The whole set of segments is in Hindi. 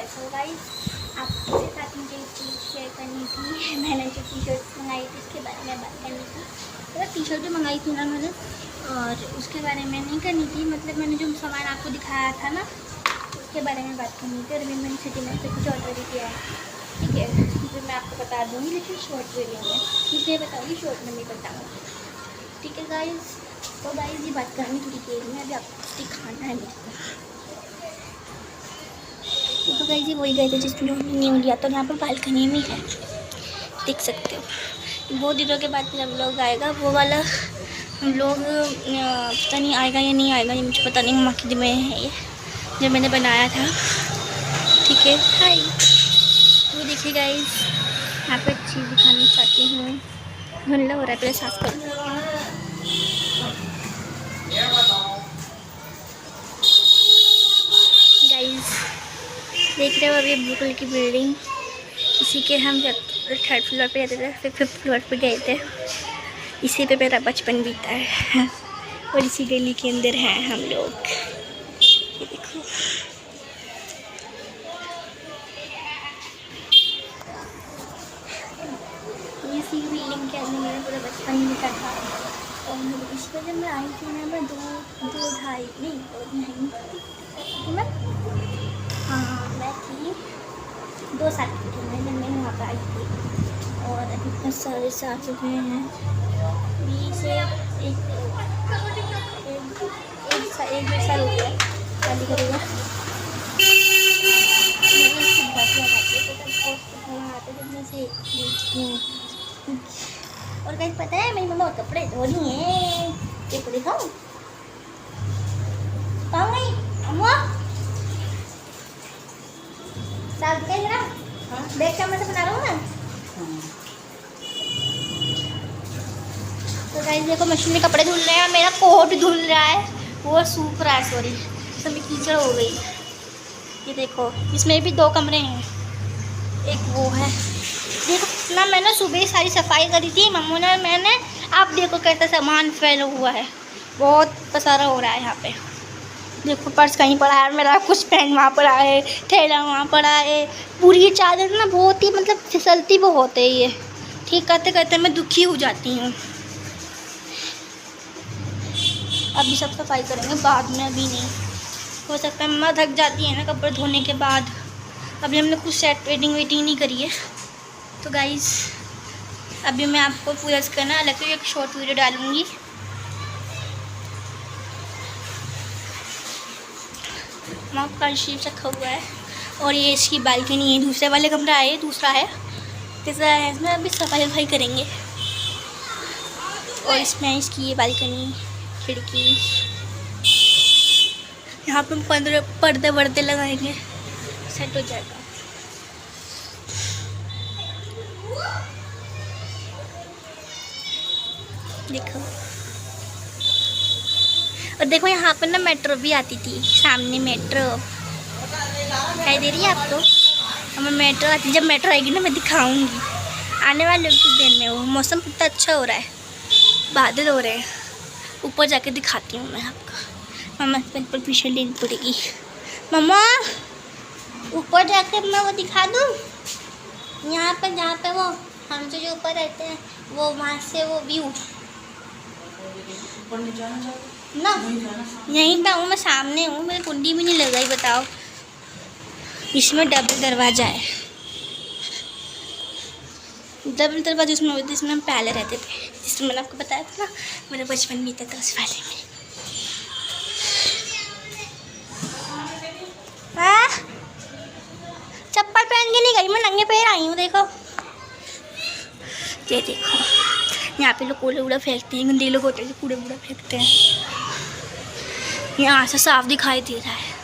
तो गाइस आपके साथ मुझे एक चीज़ शेयर करनी थी। मैंने जो टी शर्ट मंगाई थी उसके बारे में बात करनी थी। मतलब टी शर्ट जो मंगाई थी ना मैंने, और उसके बारे में नहीं करनी थी। मतलब मैंने जो सामान आपको दिखाया था ना उसके बारे में बात करनी थी। और अभी मैंने सिटी में से कुछ ऑर्डर किया है, ठीक है, जो मैं आपको बता दूँगी, लेकिन शॉर्ट वीडियो में इसलिए बताऊँगी, शॉर्ट में नहीं बताऊँगी, ठीक है गाइस। तो गाइस ये बात करनी थोड़ी देर में, अभी आपको दिखाना है मेरे को। तो गाइस ये वही गए थे जिसमें हमने न्यू लिया था, यहाँ पर बालकनी में है, देख सकते हो। बहुत दिनों के बाद जब लोग आएगा वो वाला हम लोग पता नहीं आएगा या नहीं आएगा, ये मुझे पता नहीं। मम्मा की में है ये जो मैंने बनाया था, ठीक है। हाय, वो देखिए गाइस, यहाँ पर चीज़ दिखाना चाहती हूँ। धुंधला हो रहा है, पहले साफ करूँ। गाइस देख रहे हो अभी ब्लू कलर की बिल्डिंग, इसी के हम जब 3rd फ्लोर पे रहते थे, फिर 5th फ्लोर पे गए थे। इसी पे मेरा बचपन बीता है और इसी गली के अंदर हैं हम लोग। ये देखो, इसी बिल्डिंग के अंदर मेरा पूरा बचपन बीता था। और इस पर जब मैं आई थी ना, मैं दो ढाई नहीं मैं मैं थी 2 साल की थी मैं जब मैं वहाँ पर आई थी। और अभी इतने सारे साल चुके हैं, 20 एक 1-2 साल हो गया शादी करेगा। और कहीं पता है मेरी मम्मा कपड़े धो रही हैं, देखो दिखाऊं कहाँ गई अम्मा? साथ गई ना, बैग कैमरे से बना रहा हूँ ना। तो गाइस देखो मशीन में कपड़े धुल रहे हैं और मेरा कोट धुल रहा है, वो सूख रहा है, सॉरी सब में कीचड़ हो गई। ये देखो इसमें भी 2 कमरे हैं, एक वो है। देखो ना मैंने सुबह सारी सफाई करी थी मम्मू ने, मैंने आप देखो कैसा सामान फैला हुआ है, बहुत पसारा हो रहा है यहाँ पे। देखो पर्स कहीं पड़ा है मेरा, कुछ पेन वहाँ पड़ा है, थैला वहाँ पड़ा है, पूरी चादर ना बहुत ही मतलब फिसलती बहुत है ये, ठीक करते करते मैं दुखी हो जाती हूँ। अभी सब सफाई करेंगे बाद में, अभी नहीं हो सकता, मम्मा थक जाती है ना कपड़े धोने के बाद। अभी हमने कुछ सेट वेटिंग नहीं करी है। तो गाइस अभी मैं आपको पूरा करना अलग से एक शॉर्ट वीडियो डालूँगी। वहाँ पर शीश रखा हुआ है और ये इसकी बालकनी है, दूसरे वाले कमरा है, दूसरा है, तीसरा है। इसमें अभी सफाई करेंगे। और इसमें इसकी ये बालकनी, खिड़की, यहाँ पर पर्दे वर्दे लगाएंगे, सेट हो जाएगा। देखो और देखो यहाँ पर ना मेट्रो भी आती थी, सामने मेट्रो दिखाई दे रही है आपको। हमें मेट्रो आती, जब मेट्रो आएगी ना मैं दिखाऊंगी आने वाले कुछ दिन में। वो मौसम कितना अच्छा हो रहा है, बादल हो रहे हैं, ऊपर जाके दिखाती हूँ मैं आपको। मम्मा पर पीछे लेनी पड़ेगी। मम्मा ऊपर जाके मैं वो दिखा दूँ, यहाँ पर जहाँ पे वो हमसे जो ऊपर रहते हैं वो, वहाँ से वो व्यू ना, यहीं पे हूँ मैं, सामने हूँ, मेरी कुंडी भी नहीं लगाई, बताओ। इसमें डबल दरवाज़ा है, डबल दरवाजा उसमें होते, जिसमें हम पहले रहते थे, जिसमें मैंने आपको बताया था ना मेरा बचपन बीता था उस वाले में। हाँ चप्पल पहन के नहीं गई मैं, नंगे पैर आई हूँ। देखो ये देखो यहाँ पे लोग कूड़ा वूड़ा फेंकते हैं, गंदे लोग होते हैं कूड़ा वूड़ा फेंकते हैं। यहाँ से साफ दिखाई दे रहा है।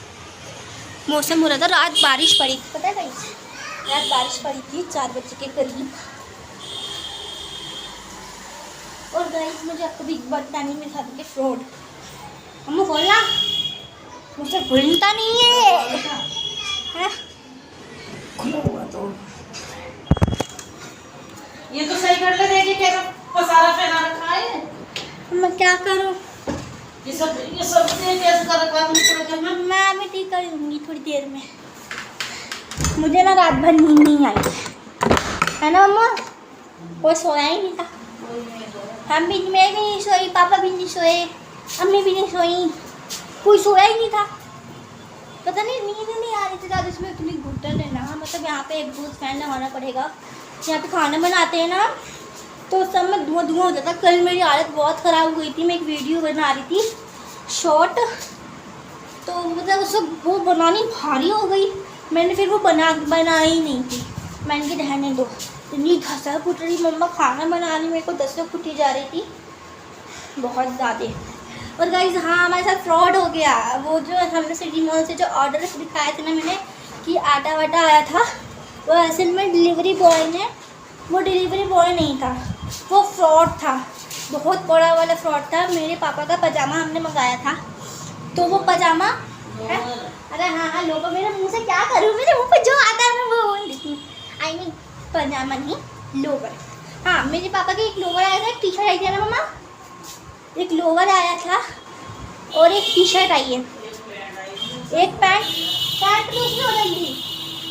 मौसम हो रहा था, रात बारिश पड़ी, पता है भाई, रात बारिश पड़ी थी 4 बजे के करीब। और गाइस मुझे आपको भी बताने में था कि फ्रॉड, हम बोलना मुझे भूलता नहीं है, तो ये तो सही कर ले, देखिए कैसा पसारा फैला रखा है। मैं क्या करूं, ये सब कैसे कर रखा है। मैं अभी ठीक कर दूंगी थोड़ी देर में। मुझे ना रात भर नींद नहीं आई है ना मम्मा। कोई सोया ही नहीं था। हम भी, मैं भी नहीं सोई, पापा भी नहीं सोए, अम्मी भी नहीं सोई, कोई सोया ही नहीं था। पता नहीं नींद नहीं आ रही थी ज़्यादा। इसमें इतनी घुटन है ना, मतलब यहाँ पे एक दूध फैन लगाना पड़ेगा। यहाँ पे खाना बनाते हैं ना तो उस समय में धुआं धुआं हो जाता। कल मेरी हालत बहुत ख़राब हो गई थी। मैं एक वीडियो बना रही थी शॉर्ट, तो मतलब उसको वो बनानी भारी हो गई। मैंने फिर वो बनाई नहीं थी। मैंने कि रहने दो। इतनी घसा फुट रही, मम्मा खाना बना रही, मेरे को 10 से फुटी जा रही थी बहुत ज़्यादा। और गाइस हाँ, हमारे साथ फ्रॉड हो गया। वो जो हमने सिटी मॉल से जो ऑर्डर दिखाए थे ना मैंने कि आटा वाटा आया था, वो असल में डिलीवरी बॉय ने, वो डिलीवरी बॉय नहीं था, वो फ्रॉड था। बहुत बड़ा वाला फ्रॉड था। मेरे पापा का पजामा हमने मंगाया था, तो वो पजामा है, अरे हाँ लोगों, मेरे मुंह से क्या करूँ, मेरे मुंह पे जो आता है मैं वो बोल देती हूँ। आई मीन पजामा नहीं, लोवर। हाँ, मेरे पापा के एक लोवर आया था, एक टी शर्ट आई थी ना मम्मा, एक लोवर आया था और एक टी शर्ट आई है, एक पैंट भी उसने बदल ली।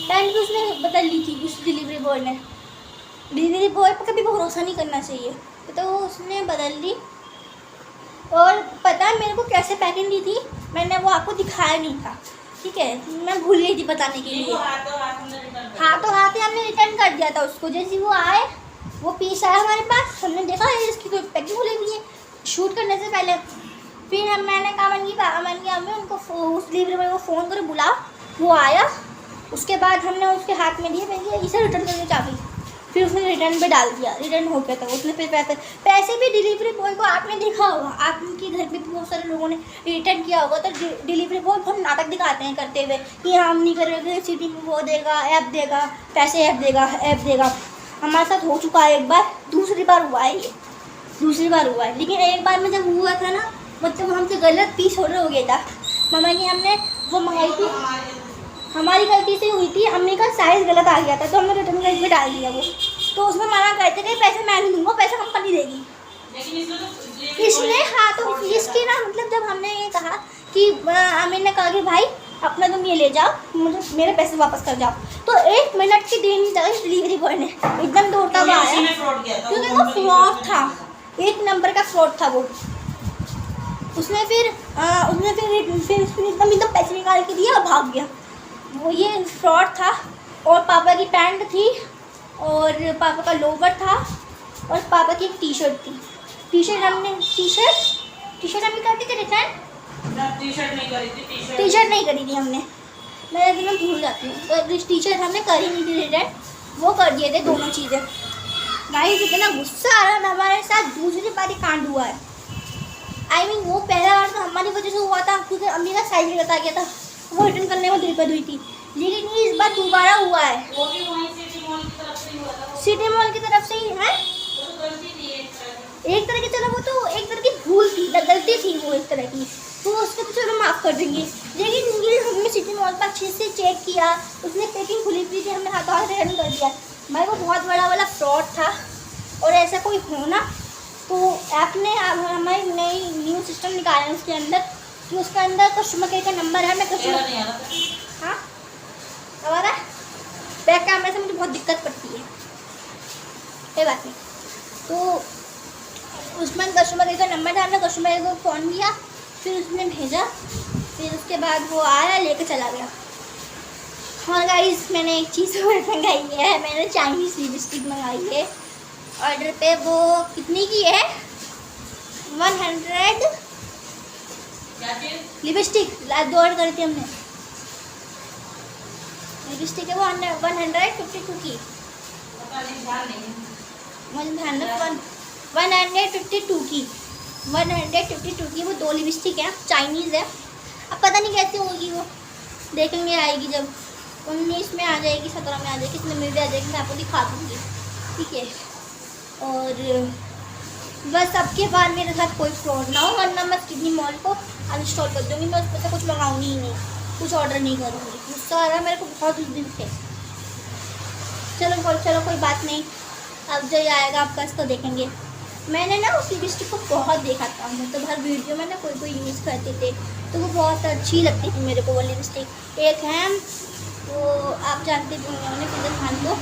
पैंट भी उसने बदल ली थी उस डिलीवरी बॉय ने। डिलीवरी बॉय पर कभी भरोसा नहीं करना चाहिए, तो उसने बदल ली। और पता है मेरे को कैसे पैकिंग दी थी, मैंने वो आपको दिखाया नहीं था, ठीक है, मैं भूल गई थी बताने के लिए। हाथों हाथ ही हमने रिटर्न कर दिया था उसको। जैसे वो आए, वो पीस आया हमारे पास, हमने देखा इसकी कोई पैकिंग खुली हुई है शूट करने से पहले। फिर मैंने कहा मैं उनको उस डिलीवरी बॉय को फ़ोन कर बुलाओ। वो आया, उसके बाद हमने उसके हाथ में दिए, मैं इसे रिटर्न करने चाबी। फिर उसने रिटर्न पे डाल दिया, रिटर्न हो गया था। उसने फिर पैसे भी डिलीवरी बॉय को आपने देखा होगा, आपके घर पे बहुत सारे लोगों ने रिटर्न किया होगा, तो डिलीवरी बॉय बहुत नाटक दिखाते हैं करते हुए कि हम नहीं करेंगे, सिटी में वो देगा, ऐप देगा, पैसे ऐप देगा। हमारे साथ हो चुका है एक बार, दूसरी बार हुआ है ये, दूसरी बार हुआ है। लेकिन एक बार में जब हुआ था ना, मतलब हमसे गलत पीस ऑर्डर हो गया था। मम्मा की हमने वो मंगाई थी, हमारी गलती से हुई थी, अम्मी का साइज़ गलत आ गया था, तो हमने रिटर्न करके डाल दिया वो। तो उसमें मना करते थे पैसे मैं नहीं दूँगा, पैसा कंपनी देगी। इसने हाँ, तो इसकी ना मतलब जब हमने ये कहा कि अम्मी ने कहा कि भाई अपना तुम ये ले जाओ, मुझे मेरे पैसे वापस कर जाओ, तो 1 मिनट की देर नहीं लगा इस डिलीवरी बॉय ने एकदम दौड़ता हुआ आया, क्योंकि वो फ्रॉड था, 1 नंबर का फ्रॉड था वो। उसने फिर एकदम पैसे निकाल के दिया और भाग गया। वो ये फ्रॉड था। और पापा की पैंट थी, और पापा का लोवर था, और पापा की एक टी शर्ट थी। टी शर्ट हमने करती थी रिटर्न, टी शर्ट नहीं करी थी हमने, मैं एकदम भूल जाती हूँ। तो टी शर्ट हमने करी नहीं थी रिटर्न, वो कर दिए थे दोनों चीज़ें। गाइस इतना गुस्सा आ रहा है हमारे साथ, दूसरी बार ही कांड हुआ है। आई मीन वो पहला बार तो हमारी वजह से हुआ था, क्योंकि अम्मी का साइज गलत आ गया था, वो रिटर्न करने में दिक्कत हुई थी। लेकिन ये इस बार दोबारा हुआ है, वो भी वहीं सिटी मॉल की तरफ से ही हुआ था। सिटी मॉल की तरफ से ही है। वो तो गलती थी एक तरह की, चलो वो तो एक तरह की भूल थी, गलती थी वो एक तरह की, तो उसको तो चलो माफ़ कर देंगे। लेकिन ये हमने सिटी मॉल पर अच्छे से चेक किया, उसने पैकिंग खुली हुई थी, हमने हाथों हाथ रिटर्न कर दिया। भाई वो बहुत बड़ा वाला फ्रॉड था। और ऐसा कोई होना तो ऐप ने हमारी नई न्यू सिस्टम निकाला है उसके अंदर, कि उसके अंदर कस्टमर केयर का नंबर है। मैं कस्टमर हाँ अब आ रहा है, बैक कैमरे से मुझे बहुत दिक्कत पड़ती है, कोई बात नहीं। तो उसमें कस्टमर केयर का नंबर था, हमने कस्टमर केयर को फ़ोन किया, फिर उसने भेजा, फिर उसके बाद वो आया लेके चला गया। और गाइस मैंने एक चीज़ और मंगाई है, मैंने चाइनीज़ लिपस्टिक मंगाई है ऑर्डर पे। वो कितनी की है? 100 लिपस्टिक 2 ऑर्डर करी थी हमने। लिपस्टिक है वो 152 की, मुझे ध्यान है 152 की, 152 की वो 2 लिपस्टिक है, चाइनीज़ है। अब पता नहीं कैसी होगी वो, देखेंगे आएगी जब 19 में आ जाएगी, 17 में आ जाएगी, कितने में भी आ जाएगी, मैं आपको दिखा दूँगी, ठीक है। और बस अब के बाद मेरे साथ कोई फ्रॉड ना हो, वरना मैं किडनी मॉल को अनइंस्टॉल कर दूँगी। मैं उसमें से कुछ मंगाऊंगी ही नहीं, कुछ ऑर्डर नहीं करूँगी। गुस्सा आ रहा है मेरे को बहुत उस दिन से। चलो कोई बात नहीं, अब जो आएगा आपका इसको देखेंगे। मैंने ना उस लिपस्टिक को बहुत देखा था, मतलब हर वीडियो में ना कोई यूज़ करते थे, तो वो बहुत अच्छी लगती थी मेरे को वो लिपस्टिक। एक है तो आप जानते भी होंगे फिजल खान को,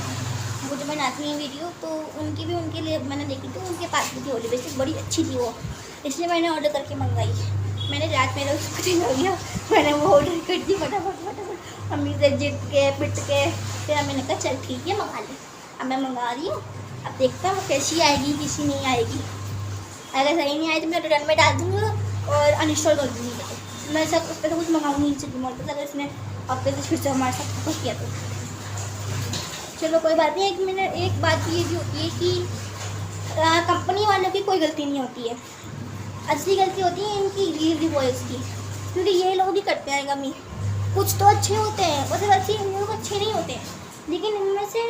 वो जो बनाती हैं वीडियो, तो उनके लिए मैंने देखी थी, उनके पास भी थी ओली बिस्किट, बड़ी अच्छी थी वो, इसलिए मैंने ऑर्डर करके मंगाई। मैंने रात में उसको दिन हो गया, मैंने वो ऑर्डर कर दी फटाफट मम्मी से जिद के पिट के, फिर मैंने कहा चल ठीक है मंगा ली। अब मैं मंगा रही हूँ, अब देखता हूँ कैसी आएगी किसी नहीं आएगी। अगर सही नहीं आए तो मैं रिटर्न में डाल दूँगी और अनइंस्टॉल कर दूँगी। मैं सब उस पर तो कुछ मंगाऊँगी नहीं सिटी मॉल पर, अगर इसने हफ्ते से फिर से हमारे साथ कुछ किया तो चलो कोई बात नहीं। एक बात ये भी होती है कि कंपनी वालों की कोई गलती नहीं होती है, असली गलती होती है इनकी डिलीवरी बॉयज़ की, क्योंकि ये लोग भी करते हैं कमी। कुछ तो अच्छे होते हैं और वैसे इन लोग अच्छे नहीं होते हैं, लेकिन इनमें से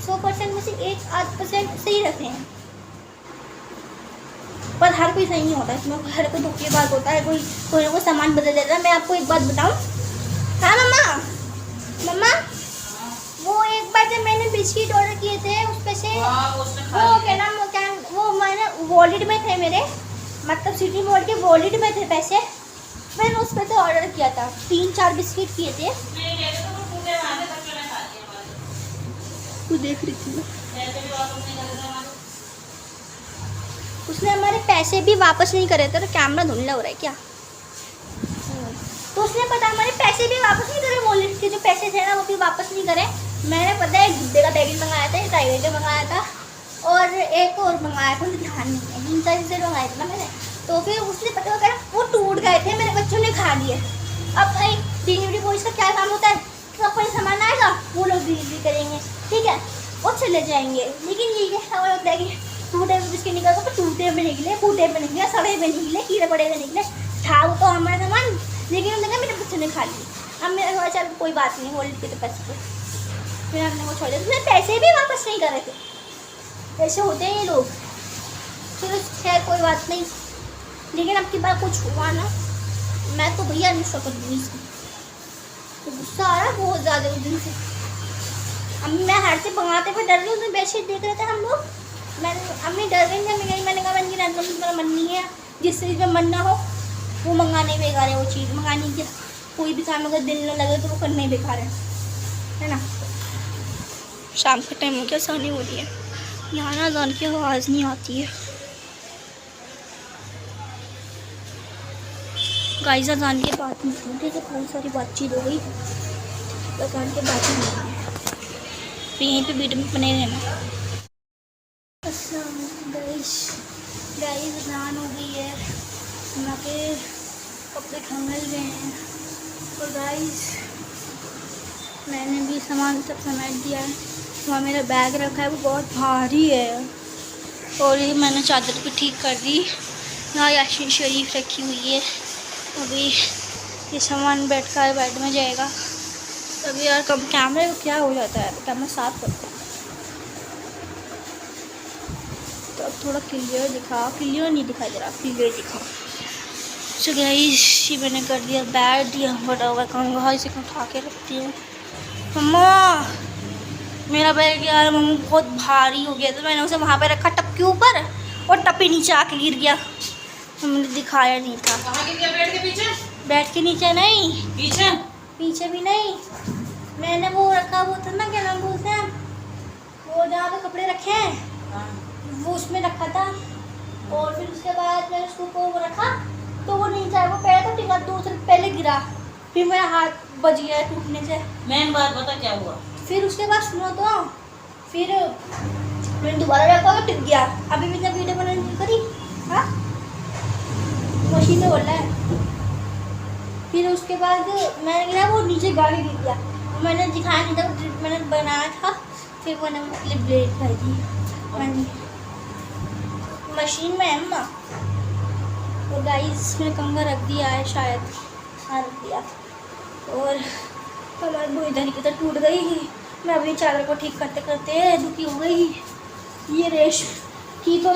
100% में से 1-8% सही रहते हैं, पर हर कोई सही नहीं होता इसमें, हर कोई धोखेबाज होता है, कोई ना कोई सामान बदल देता है। मैं आपको एक बात बताऊं, हाँ मम्मा वो एक बार जब मैंने बिस्किट ऑर्डर किए थे उस पे से वो क्या नाम वो मैंने वॉलेट में थे मेरे, मतलब सिटी मॉल के वॉलेट में थे पैसे, मैंने उस पर से ऑर्डर किया था, 3-4 बिस्किट किए थे। तू देख रही थी उसने हमारे पैसे भी वापस नहीं करे थे, तो कैमरा धुंधला हो रहा है क्या? तो उसने पता हमारे पैसे भी वापस नहीं करे, वॉलेट के जो पैसे थे ना वो भी वापस नहीं करे। मैंने पता है एक गुड्डे का बैग मंगाया था, एक टाइगर का मंगाया था और एक और मंगाया था, मुझे ध्यान नहीं है, 3-4 चीज़ें मंगाए थे ना मैंने। तो फिर उसने पता करा वो टूट गए थे, मेरे बच्चों ने खा लिए। अब भाई डिलीवरी बॉयज़ का क्या काम होता है, तो अपना सामान आएगा वो लोग डिलीवरी करेंगे, ठीक है, और चले जाएंगे। लेकिन ये हवा होता है कि टूटे हुए बिस्किट निकल तो टूटे में निकले, फूटे में निकले, सड़े में निकले, कीड़े पड़े में निकले, था वो तो हमारा सामान, लेकिन उन्होंने मेरे बच्चों ने खा लिया। अब मेरा थोड़ा चल कोई बात नहीं, वॉलेट के तो पैसे तो फिर हमने वो छोड़ दिया, तो पैसे भी वापस नहीं कर रहे थे। ऐसे होते हैं ये लोग। चलो खैर कोई बात नहीं, लेकिन अब की बार कुछ हुआ ना, मैं तो भैया नहीं कर दूँगी इसको, तो गुस्सा आ रहा है बहुत ज़्यादा उस दिन से। अब मैं हर से मंगाते हुए डर रही हूँ, बेडशीट देख रहे थे हम लोग, मैंने अम्मी डर रही थी, मैंने कहा मैंने मेरा मन नहीं है, जिस चीज़ में मन ना हो वो मंगाने बेकार है, वो चीज़ मंगाने की कोई भी काम अगर दिल न लगे तो वो करने बेकार है ना। शाम का टाइम हो गया, सोने हो रही है, यहाँ ना जान की आवाज़ नहीं आती है। गाइस अजान के बाद में सुनते तो बहुत सारी बातचीत हो गई, अजान के बाद में तो यहीं पे वीडियो में बने रहना। गाइस अजान हो गई है, मैं के कपड़े ठंगल गए हैं, तो गाइस मैंने भी सामान सब समेट दिया है। वहाँ मेरा बैग रखा है वो बहुत भारी है, और ये मैंने चादर भी ठीक कर दी। यहाँ यासीन शरीफ रखी हुई है, अभी ये सामान बेड में जाएगा। अभी यार कब कैमरे को क्या हो जाता है, कैमरा साफ करते हैं तो अब थोड़ा क्लियर नहीं दिखाई दे रहा, क्लियर दिखा। तो गाइस ये मैंने कर दिया, बैठ दिया, बड़ा हुआ कंघा, इसे उठा के रखती हूँ। मम्मा मेरा बैग यार मम्मा बहुत भारी हो गया, तो मैंने उसे वहाँ पे रखा टप के ऊपर, और टप्पे नीचे आके गिर गया, तो मैंने दिखाया नहीं था। कहाँ गिर गया? बेड के पीछे? बेड के नीचे नहीं, पीछे भी नहीं, मैंने वो रखा, वो था ना क्या नाम बोलते हैं वो जहाँ पे कपड़े रखे हैं वो उसमें रखा था, और फिर उसके बाद मैंने उसको वो रखा तो वो नीचे आया, वो पैर तो टिका, दूसरे पहले गिरा, फिर मेरा हाथ बच गया टूटने से। मेन बात बता क्या हुआ? फिर उसके बाद सुनो तो, फिर मैंने दोबारा रखा तो टिक गया। अभी भी जब वीडियो बनाने नहीं करी, हाँ मशीन में बोल रहा है। फिर उसके बाद मैंने गिरा, वो नीचे गाड़ी गिर गया, मैंने दिखाया नहीं था, मैंने बनाया था, फिर मैंने क्लिप ले दिखाई थी मैंने मशीन में है ना। तो गाइस मैंने कंघा रख दिया है, शायद हाँ रख दिया, और हमारी वो इधर की तरह टूट गई। मैं अपनी चादर को ठीक करते करते दुखी हो गई। ये रेशम की तो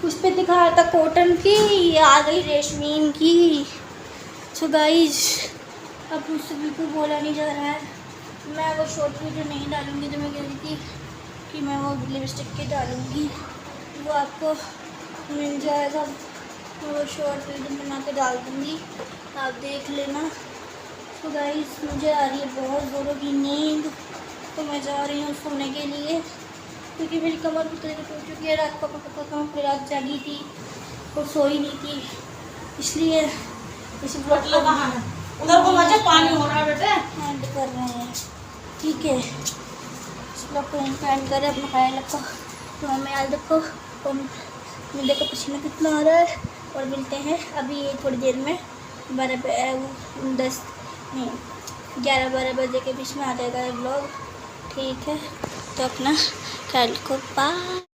उस पर दिखाया था कॉटन की, ये आ गई रेशमीन की। सो गाइस अब मुझसे बिल्कुल बोला नहीं जा रहा है, मैं वो शॉर्ट वीडियो नहीं डालूँगी, तो मैं कह रही थी कि मैं वो लिपस्टिक के डालूँगी, वो आपको मिल जाएगा, मैं वो शॉर्ट वीडियो बना के डाल दूँगी, आप देख लेना। तो गाइस मुझे आ रही है बहुत ज़ोरों की नींद, तो मैं जा रही हूँ सोने के लिए, क्योंकि मेरी कमर उतने टूट चुकी है। रात को पता था मैं रात जागी थी और सोई नहीं थी, इसलिए इस ब्लॉग को उधर को बच्चे पानी हो रहा है बेटे। एंड कर रहे हैं। ठीक है, इस ब्लॉग को एंड करें। अपना ख्याल रखो, तो हमें याद रखो। और मैं देखो पसीना कितना आ रहा है। और मिलते हैं अभी थोड़ी देर में 11-12 बजे के बीच में आ जाएगा ब्लॉग। ठीक है, तो अपना ख्याल रखो, बाय।